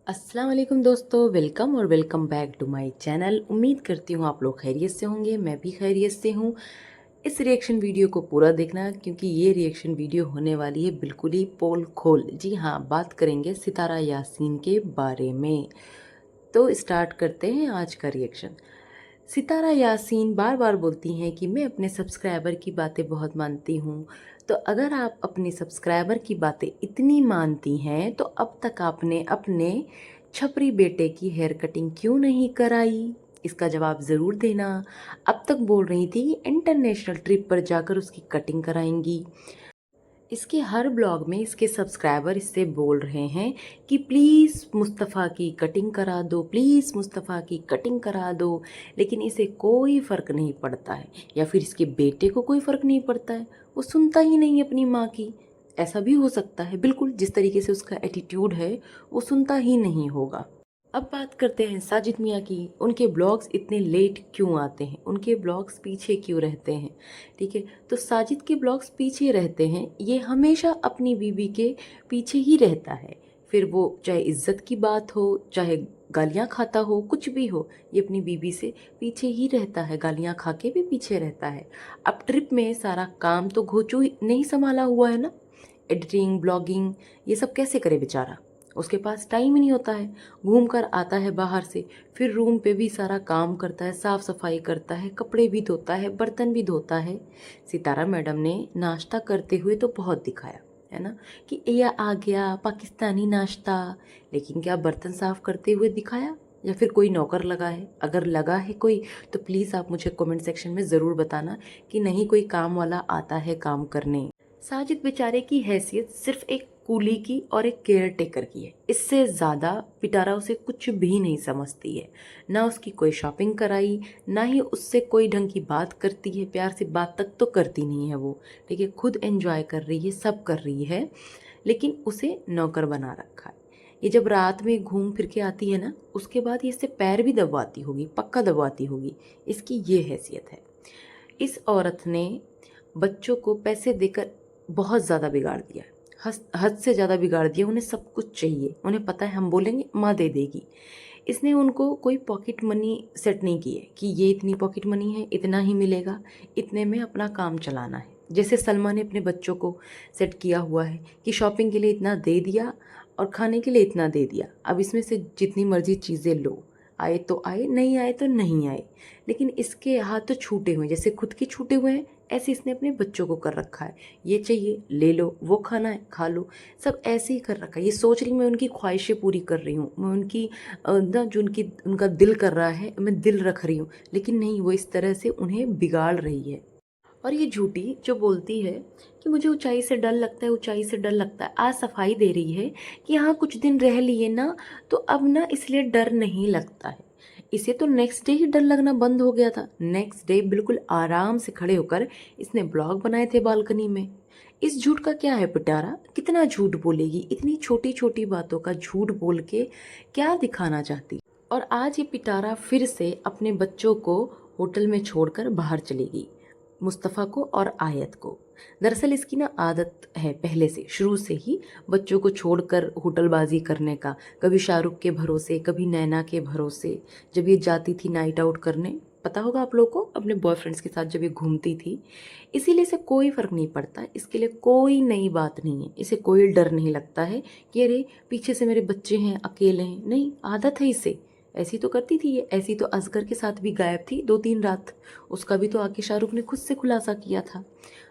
अस्सलाम वालेकुम दोस्तों, वेलकम और welcome back to my channel. उम्मीद करती हूँ आप लोग खैरियत से होंगे, मैं भी खैरियत से हूँ। इस रिएक्शन वीडियो को पूरा देखना क्योंकि ये रिएक्शन वीडियो होने वाली है बिल्कुल ही पोल खोल। जी हाँ, बात करेंगे सितारा यासीन के बारे में। तो स्टार्ट करते हैं आज का रिएक्शन। सितारा यासीन बार बार बोलती हैं कि मैं अपने सब्सक्राइबर की बातें बहुत मानती हूँ। तो अगर आप अपने सब्सक्राइबर की बातें इतनी मानती हैं तो अब तक आपने अपने छपरी बेटे की हेयर कटिंग क्यों नहीं कराई? इसका जवाब ज़रूर देना। अब तक बोल रही थी कि इंटरनेशनल ट्रिप पर जाकर उसकी कटिंग कराएंगी। इसके हर ब्लॉग में इसके सब्सक्राइबर इससे बोल रहे हैं कि प्लीज़ मुस्तफ़ा की कटिंग करा दो, प्लीज़ मुस्तफ़ा की कटिंग करा दो। लेकिन इसे कोई फ़र्क नहीं पड़ता है, या फिर इसके बेटे को कोई फ़र्क नहीं पड़ता है। वो सुनता ही नहीं अपनी माँ की। ऐसा भी हो सकता है, बिल्कुल जिस तरीके से उसका एटीट्यूड है वो सुनता ही नहीं होगा। अब बात करते हैं साजिद मियाँ की। उनके ब्लॉग्स इतने लेट क्यों आते हैं, उनके ब्लॉग्स पीछे क्यों रहते हैं? ठीक है, तो साजिद के ब्लॉग्स पीछे रहते हैं, ये हमेशा अपनी बीवी के पीछे ही रहता है। फिर वो चाहे इज्जत की बात हो, चाहे गालियाँ खाता हो, कुछ भी हो, ये अपनी बीवी से पीछे ही रहता है, गालियाँ खा के भी पीछे रहता है। अब ट्रिप में सारा काम तो घोचू नहीं संभाला हुआ है ना, एडिटिंग, ब्लॉगिंग, ये सब कैसे करे बेचारा? उसके पास टाइम ही नहीं होता है। घूम कर आता है बाहर से, फिर रूम पे भी सारा काम करता है, साफ़ सफाई करता है, कपड़े भी धोता है, बर्तन भी धोता है। सितारा मैडम ने नाश्ता करते हुए तो बहुत दिखाया है ना, कि यह आ गया पाकिस्तानी नाश्ता। लेकिन क्या बर्तन साफ़ करते हुए दिखाया, या फिर कोई नौकर लगा है? अगर लगा है कोई तो प्लीज़ आप मुझे कमेंट सेक्शन में ज़रूर बताना कि नहीं, कोई काम वाला आता है काम करने। साजिद बेचारे की हैसियत सिर्फ एक कूली की और एक केयर टेकर की है। इससे ज़्यादा पिटारा उसे कुछ भी नहीं समझती है। ना उसकी कोई शॉपिंग कराई, ना ही उससे कोई ढंग की बात करती है, प्यार से बात तक तो करती नहीं है वो। ठीक है, खुद एंजॉय कर रही है, सब कर रही है, लेकिन उसे नौकर बना रखा है। ये जब रात में घूम फिर के आती है ना, उसके बाद ये इससे पैर भी दबवाती होगी, पक्का दबवाती होगी। इसकी ये हैसियत है। इस औरत ने बच्चों को पैसे देकर बहुत ज़्यादा बिगाड़ दिया, हद से ज़्यादा बिगाड़ दिया। उन्हें सब कुछ चाहिए, उन्हें पता है हम बोलेंगे माँ दे देगी। इसने उनको कोई पॉकेट मनी सेट नहीं की है कि ये इतनी पॉकेट मनी है, इतना ही मिलेगा, इतने में अपना काम चलाना है। जैसे सलमा ने अपने बच्चों को सेट किया हुआ है कि शॉपिंग के लिए इतना दे दिया और खाने के लिए इतना दे दिया, अब इसमें से जितनी मर्जी चीज़ें लो, आए तो आए, नहीं आए तो नहीं आए। लेकिन इसके हाथ तो छूटे हुए हैं, जैसे खुद के छूटे हुए हैं ऐसे इसने अपने बच्चों को कर रखा है। ये चाहिए ले लो, वो खाना है खा लो, सब ऐसे ही कर रखा है। ये सोच रही मैं उनकी ख्वाहिशें पूरी कर रही हूँ, मैं उनकी ना जो उनका दिल कर रहा है मैं दिल रख रही हूँ, लेकिन नहीं, वो इस तरह से उन्हें बिगाड़ रही है। और ये झूठी जो बोलती है कि मुझे ऊंचाई से डर लगता है, ऊंचाई से डर लगता है, आज सफाई दे रही है कि हाँ कुछ दिन रह लिए ना तो अब ना इसलिए डर नहीं लगता है। इसे तो नेक्स्ट डे ही डर लगना बंद हो गया था। नेक्स्ट डे बिल्कुल आराम से खड़े होकर इसने ब्लॉग बनाए थे बालकनी में। इस झूठ का क्या है पिटारा, कितना झूठ बोलेगी? इतनी छोटी छोटी बातों का झूठ बोल के क्या दिखाना चाहती? और आज ये पिटारा फिर से अपने बच्चों को होटल में छोड़कर बाहर चलेगी, मुस्तफ़ा को और आयत को। दरअसल इसकी ना आदत है पहले से, शुरू से ही, बच्चों को छोड़कर होटलबाजी करने का। कभी शाहरुख के भरोसे, कभी नैना के भरोसे। जब ये जाती थी नाइट आउट करने, पता होगा आप लोगों को, अपने बॉयफ्रेंड्स के साथ जब ये घूमती थी। इसीलिए इसे कोई फ़र्क नहीं पड़ता, इसके लिए कोई नई बात नहीं है, इसे कोई डर नहीं लगता है कि अरे पीछे से मेरे बच्चे हैं, अकेले हैं। नहीं, आदत है इसे। ऐसी तो करती थी ये, ऐसी तो असगर के साथ भी गायब थी 2-3 रात, उसका भी तो आके शाहरुख ने खुद से खुलासा किया था।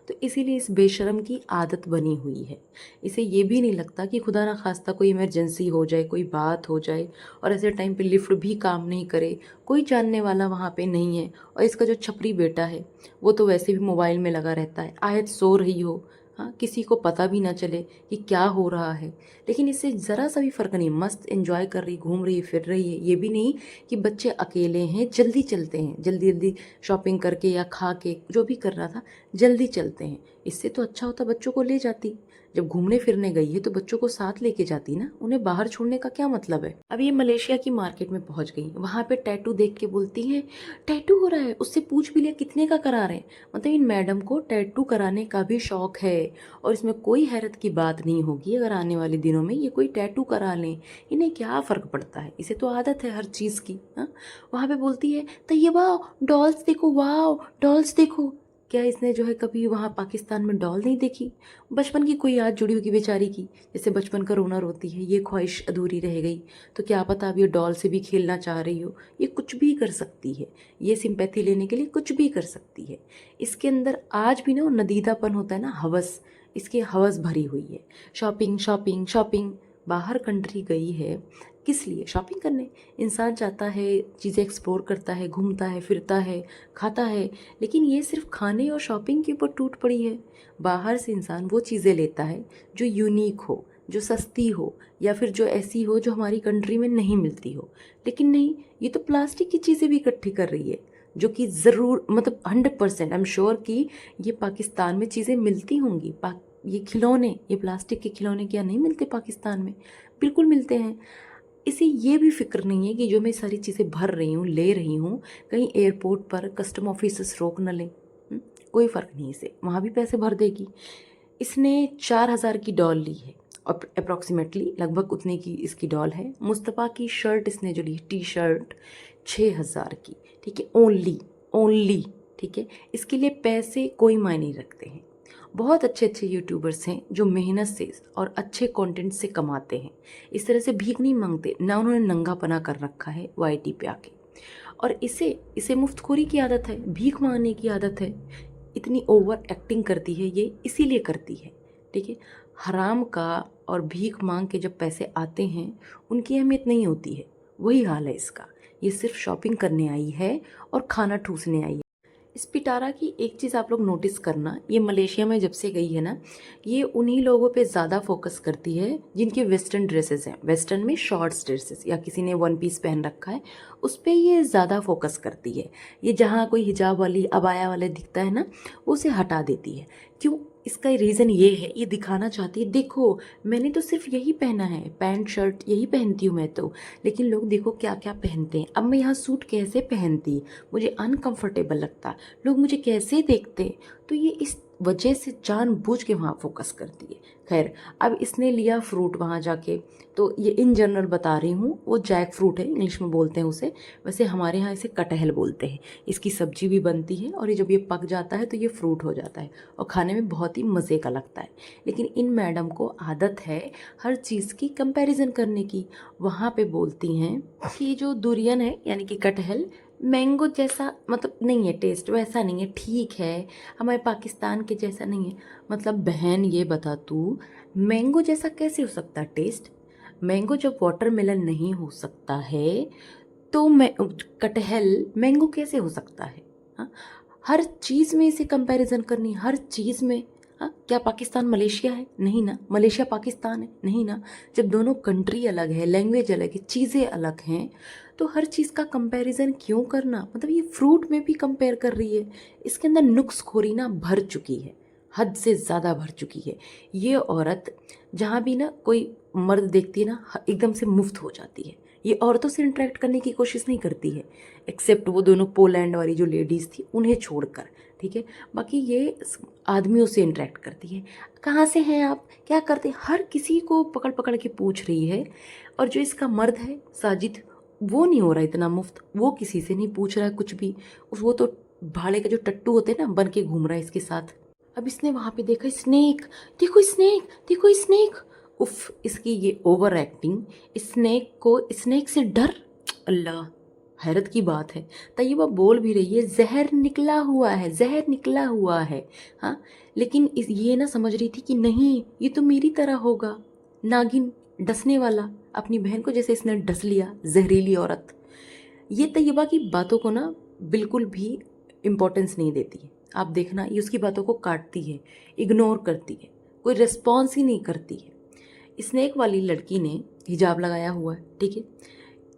तो इसीलिए इस बेशरम की आदत बनी हुई है। इसे ये भी नहीं लगता कि खुदा ना खास्ता कोई इमरजेंसी हो जाए, कोई बात हो जाए और ऐसे टाइम पे लिफ्ट भी काम नहीं करे, कोई जानने वाला वहाँ पे नहीं है। और इसका जो छपरी बेटा है वो तो वैसे भी मोबाइल में लगा रहता है, आयत सो रही हो, हाँ, किसी को पता भी ना चले कि क्या हो रहा है, लेकिन इससे ज़रा सा भी फ़र्क नहीं। मस्त एंजॉय कर रही, घूम रही, फिर रही है। ये भी नहीं कि बच्चे अकेले हैं, जल्दी चलते हैं, जल्दी जल्दी शॉपिंग करके या खा के, जो भी कर रहा था, जल्दी चलते हैं। इससे तो अच्छा होता बच्चों को ले जाती, जब घूमने फिरने गई है तो बच्चों को साथ लेके जाती ना, उन्हें बाहर छोड़ने का क्या मतलब है। अब ये मलेशिया की मार्केट में पहुंच गई, वहां पे टैटू देख के बोलती हैं टैटू हो रहा है, उससे पूछ भी लिया कितने का करा रहे हैं। मतलब इन मैडम को टैटू कराने का भी शौक है, और इसमें कोई हैरत की बात नहीं होगी अगर आने वाले दिनों में ये कोई टैटू करा लें। इन्हें क्या फ़र्क पड़ता है, इसे तो आदत है हर चीज़ की। हाँ, वहाँ पे बोलती है तैयबा डॉल्स देखो, वाओ डॉल्स देखो। क्या इसने जो है कभी वहाँ पाकिस्तान में डॉल नहीं देखी? बचपन की कोई याद जुड़ी होगी बेचारी की, जैसे बचपन का रोना रोती है, ये ख्वाहिश अधूरी रह गई। तो क्या पता अब ये डॉल से भी खेलना चाह रही हो। ये कुछ भी कर सकती है, ये सिंपैथी लेने के लिए कुछ भी कर सकती है। इसके अंदर आज भी ना वो नदीदापन होता है ना, हवस, इसकी हवस भरी हुई है। शॉपिंग शॉपिंग शॉपिंग, बाहर कंट्री गई है किस लिए? शॉपिंग करने। इंसान चाहता है, चीज़ें एक्सप्लोर करता है, घूमता है, फिरता है, खाता है, लेकिन ये सिर्फ खाने और शॉपिंग के ऊपर टूट पड़ी है। बाहर से इंसान वो चीज़ें लेता है जो यूनिक हो, जो सस्ती हो, या फिर जो ऐसी हो जो हमारी कंट्री में नहीं मिलती हो। लेकिन नहीं, ये तो प्लास्टिक की चीज़ें भी इकट्ठी कर रही है, जो कि ज़रूर मतलब 100% आई एम श्योर कि ये पाकिस्तान में चीज़ें मिलती होंगी। ये खिलौने, ये प्लास्टिक के खिलौने क्या नहीं मिलते पाकिस्तान में? बिल्कुल मिलते हैं। इसे ये भी फिक्र नहीं है कि जो मैं सारी चीज़ें भर रही हूँ, ले रही हूँ, कहीं एयरपोर्ट पर कस्टम ऑफिसर्स रोक न लें। कोई फ़र्क नहीं, इसे वहाँ भी पैसे भर देगी। इसने 4,000 की डॉल ली है, और अप्रॉक्सीमेटली लगभग उतने की इसकी डॉल है। मुस्तफ़ा की शर्ट इसने जो ली, टी शर्ट, 6,000 की, ठीक है, ओनली ओनली, ठीक है। इसके लिए पैसे कोई मायने नहीं रखते हैं। बहुत अच्छे अच्छे यूट्यूबर्स हैं जो मेहनत से और अच्छे कंटेंट से कमाते हैं, इस तरह से भीख नहीं मांगते ना, उन्होंने नंगापना कर रखा है वाईटी पे आके। और इसे इसे मुफ्तखोरी की आदत है, भीख मांगने की आदत है। इतनी ओवर एक्टिंग करती है ये, इसीलिए करती है, ठीक है। हराम का और भीख मांग के जब पैसे आते हैं उनकी अहमियत नहीं होती है। वही हाल है इसका। ये सिर्फ शॉपिंग करने आई है और खाना ठूसने आई है। इस पिटारा की एक चीज़ आप लोग नोटिस करना, ये मलेशिया में जब से गई है ना, ये उन्हीं लोगों पे ज़्यादा फोकस करती है जिनके वेस्टर्न ड्रेसेस हैं। वेस्टर्न में शॉर्ट्स ड्रेसेस, या किसी ने वन पीस पहन रखा है, उस पर ये ज़्यादा फोकस करती है। ये जहाँ कोई हिजाब वाली, अबाया वाले दिखता है ना, वो उसे हटा देती है। क्यों? इसका रीज़न ये है, ये दिखाना चाहती है देखो मैंने तो सिर्फ यही पहना है, पैंट शर्ट यही पहनती हूँ मैं तो, लेकिन लोग देखो क्या क्या पहनते हैं। अब मैं यहाँ सूट कैसे पहनती, मुझे अनकंफर्टेबल लगता, लोग मुझे कैसे देखते। तो ये इस वजह से जानबूझ के वहाँ फोकस करती है। खैर, अब इसने लिया फ्रूट वहाँ जाके, तो ये इन जनरल बता रही हूँ, वो जैक फ्रूट है, इंग्लिश में बोलते हैं उसे, वैसे हमारे यहाँ इसे कटहल बोलते हैं। इसकी सब्जी भी बनती है, और ये जब ये पक जाता है तो ये फ्रूट हो जाता है, और खाने में बहुत ही मज़े का लगता है। लेकिन इन मैडम को आदत है हर चीज़ की कंपैरिजन करने की। वहाँ पे बोलती हैं कि जो दुरियन है यानी कि कटहल, मैंगो जैसा मतलब नहीं है, टेस्ट वैसा नहीं है, ठीक है, हमारे पाकिस्तान के जैसा नहीं है। मतलब बहन ये बता तू, मैंगो जैसा कैसे हो सकता है टेस्ट? मैंगो जब वाटरमेलन नहीं हो सकता है तो मैं कटहल मैंगो कैसे हो सकता है? हाँ, हर चीज़ में इसे कंपैरिजन करनी, हर चीज़ में। हाँ, क्या पाकिस्तान मलेशिया है? नहीं ना। मलेशिया पाकिस्तान है? नहीं ना। जब दोनों कंट्री अलग है, लैंग्वेज अलग है, चीज़ें अलग हैं, तो हर चीज़ का कंपैरिजन क्यों करना? मतलब ये फ्रूट में भी कंपेयर कर रही है। इसके अंदर नुक्सखोरी ना भर चुकी है, हद से ज़्यादा भर चुकी है। ये औरत जहाँ भी ना कोई मर्द देखती है ना, एकदम से मुफ्त हो जाती है। ये औरतों से इंटरेक्ट करने की कोशिश नहीं करती है, एक्सेप्ट वो दोनों पोलैंड वाली जो लेडीज़ थी उन्हें छोड़कर, ठीक है। बाकी ये आदमियों से इंटरेक्ट करती है। कहाँ से हैं आप, क्या करते हैं, हर किसी को पकड़ पकड़ के पूछ रही है। और जो इसका मर्द है साजिद, वो नहीं हो रहा इतना मुफ्त, वो किसी से नहीं पूछ रहा है कुछ भी। वो तो भाड़े का जो टट्टू होते हैं ना, बन के घूम रहा है इसके साथ। अब इसने वहाँ पे देखा स्नेक, देखो स्नेक, देखो स्नेक। उफ, इसकी ये ओवर एक्टिंग, स्नेक को स्नेक से डर, अल्लाह, हैरत की बात है। तैयबा बोल भी रही है जहर निकला हुआ है, जहर निकला हुआ है। हाँ, लेकिन ये ना समझ रही थी कि नहीं, ये तो मेरी तरह होगा, नागिन डसने वाला, अपनी बहन को जैसे इसने डस लिया, जहरीली औरत। ये तैयबा की बातों को ना बिल्कुल भी इम्पोर्टेंस नहीं देती है। आप देखना, ये उसकी बातों को काटती है, इग्नोर करती है, कोई रिस्पॉन्स ही नहीं करती है। स्नेक वाली लड़की ने हिजाब लगाया हुआ है, ठीक है,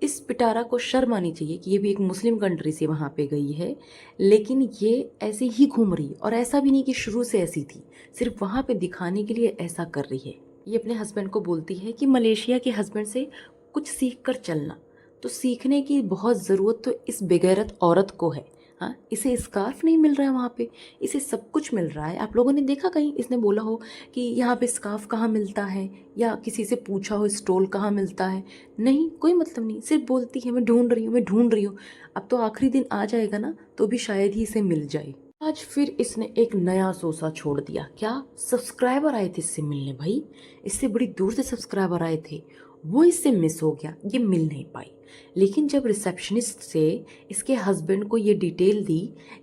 इस पिटारा को शर्म आनी चाहिए कि ये भी एक मुस्लिम कंट्री से वहाँ पे गई है, लेकिन ये ऐसे ही घूम रही है। और ऐसा भी नहीं कि शुरू से ऐसी थी, सिर्फ वहाँ पे दिखाने के लिए ऐसा कर रही है। ये अपने हस्बैंड को बोलती है कि मलेशिया के हस्बैंड से कुछ सीख कर चलना। तो सीखने की बहुत ज़रूरत तो इस बेगैरत औरत को है। हाँ, इसे स्कार्फ नहीं मिल रहा है वहाँ पे, इसे सब कुछ मिल रहा है। आप लोगों ने देखा कहीं इसने बोला हो कि यहाँ पे स्कार्फ कहाँ मिलता है, या किसी से पूछा हो स्टॉल कहाँ मिलता है? नहीं, कोई मतलब नहीं, सिर्फ बोलती है मैं ढूंढ रही हूँ, मैं ढूंढ रही हूँ। अब तो आखिरी दिन आ जाएगा ना, तो भी शायद ही इसे मिल जाए। आज फिर इसने एक नया सोसा छोड़ दिया। क्या सब्सक्राइबर आए थे इससे मिलने भाई, इससे बड़ी दूर से सब्सक्राइबर आए थे, वो इससे मिस हो गया, ये मिल नहीं पाई। लेकिन जब रिसेप्शनिस्ट से इसके हस्बैंड को ये डिटेल दी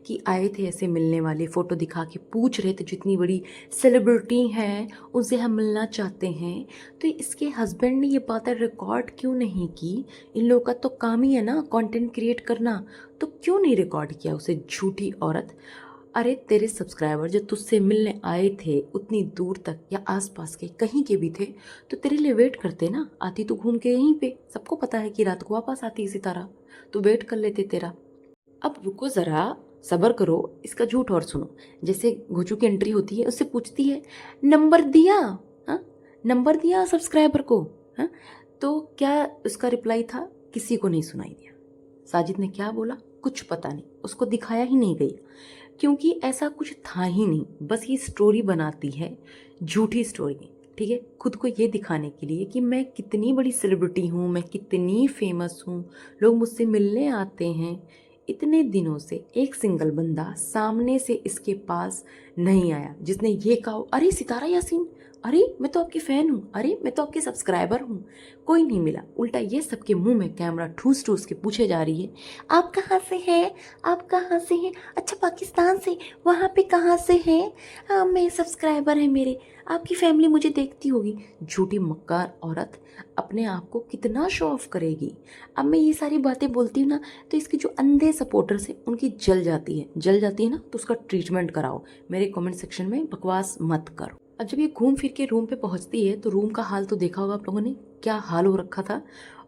कि आए थे ऐसे मिलने वाले, फ़ोटो दिखा के पूछ रहे थे जितनी बड़ी सेलिब्रिटी हैं उनसे हम मिलना चाहते हैं, तो इसके हस्बैंड ने ये बातें रिकॉर्ड क्यों नहीं की? इन लोगों का तो काम ही है ना कंटेंट क्रिएट करना, तो क्यों नहीं रिकॉर्ड किया उसे, झूठी औरत। अरे तेरे सब्सक्राइबर जो तुझसे मिलने आए थे उतनी दूर तक या आसपास के कहीं के भी थे, तो तेरे लिए वेट करते ना, आती तो घूम के यहीं पे, सबको पता है कि रात को वापस आती इसी तरह, तो वेट कर लेते तेरा। अब रुको ज़रा, सब्र करो, इसका झूठ और सुनो। जैसे घोचू की एंट्री होती है, उससे पूछती है नंबर दिया, हाँ नंबर दिया सब्सक्राइबर को, हाँ तो क्या उसका रिप्लाई था? किसी को नहीं सुनाई दिया। साजिद ने क्या बोला कुछ पता नहीं, उसको दिखाया ही नहीं गई, क्योंकि ऐसा कुछ था ही नहीं। बस ये स्टोरी बनाती है, झूठी स्टोरी, ठीक है, खुद को ये दिखाने के लिए कि मैं कितनी बड़ी सेलिब्रिटी हूँ, मैं कितनी फेमस हूँ, लोग मुझसे मिलने आते हैं। इतने दिनों से एक सिंगल बंदा सामने से इसके पास नहीं आया जिसने ये कहा अरे सितारा यासीन, अरे मैं तो आपकी फ़ैन हूँ, अरे मैं तो आपकी सब्सक्राइबर हूँ। कोई नहीं मिला। उल्टा ये सबके मुंह में कैमरा ठूस ठूस के पूछे जा रही है आप कहाँ से हैं, आप कहाँ से हैं? अच्छा पाकिस्तान से, वहाँ पे कहाँ से हैं? हाँ मैं सब्सक्राइबर है मेरे, आपकी फैमिली मुझे देखती होगी। झूठी मक्कार औरत अपने आप को कितना शो ऑफ करेगी। अब मैं ये सारी बातें बोलती हूँ ना, तो इसके जो अंधे सपोर्टर्स हैं उनकी जल जाती है ना, तो उसका ट्रीटमेंट कराओ। मेरे कमेंट सेक्शन में बकवास मत करो। अब जब ये घूम फिर के रूम पे पहुंचती है, तो रूम का हाल तो देखा होगा आप लोगों ने, क्या हाल हो रखा था।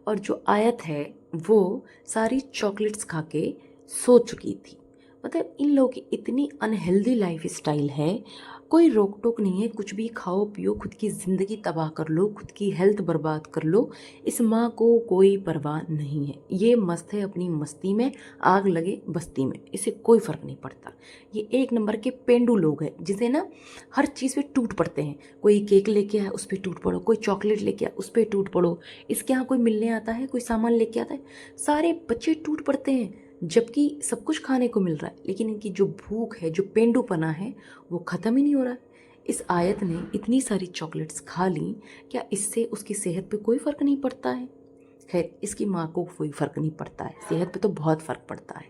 और जो आयत है वो सारी चॉकलेट्स खा के सो चुकी थी। मतलब इन लोगों की इतनी अनहेल्दी लाइफ स्टाइल है, कोई रोक टोक नहीं है, कुछ भी खाओ पियो, खुद की ज़िंदगी तबाह कर लो, खुद की हेल्थ बर्बाद कर लो, इस माँ को कोई परवाह नहीं है। ये मस्त है अपनी मस्ती में, आग लगे बस्ती में, इसे कोई फ़र्क नहीं पड़ता। ये एक नंबर के पेंडू लोग हैं जिसे ना हर चीज़ पे टूट पड़ते हैं। कोई केक लेके आया उस पर टूट पड़ो, कोई चॉकलेट लेके आया उस पर टूट पड़ो, इसके यहाँ कोई मिलने आता है, कोई सामान लेके आता है, सारे बच्चे टूट पड़ते हैं। जबकि सब कुछ खाने को मिल रहा है, लेकिन इनकी जो भूख है, जो पेंडूपना है, वो ख़त्म ही नहीं हो रहा है। इस आयत ने इतनी सारी चॉकलेट्स खा ली, क्या इससे उसकी सेहत पे कोई फ़र्क नहीं पड़ता है? खैर इसकी माँ को कोई फ़र्क नहीं पड़ता है, सेहत पे तो बहुत फ़र्क पड़ता है।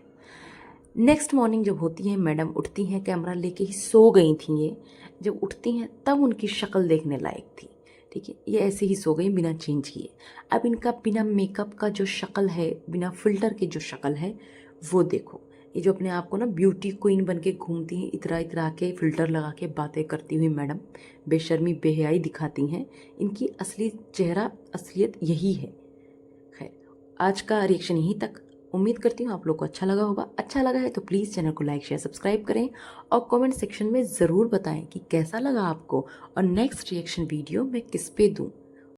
नेक्स्ट मॉर्निंग जब होती है, मैडम उठती हैं, कैमरा लेके ही सो गई थी ये, जब उठती हैं तब उनकी शक्ल देखने लायक थी। ठीक है, ये ऐसे ही सो गई बिना चेंज किए। अब इनका बिना मेकअप का जो शक्ल है, बिना फिल्टर की जो शक्ल है, वो देखो। ये जो अपने आप को ना ब्यूटी क्वीन बन के घूमती हैं, इतरा इतरा के फिल्टर लगा के बातें करती हुई मैडम, बेशर्मी बेहयाई दिखाती हैं, इनकी असली चेहरा असलियत यही है। खैर आज का रिएक्शन यहीं तक। उम्मीद करती हूँ आप लोग को अच्छा लगा होगा। अच्छा लगा है तो प्लीज़ चैनल को लाइक शेयर सब्सक्राइब करें, और कमेंट सेक्शन में ज़रूर बताएं कि कैसा लगा आपको, और नेक्स्ट रिएक्शन वीडियो मैं किस पे दूँ।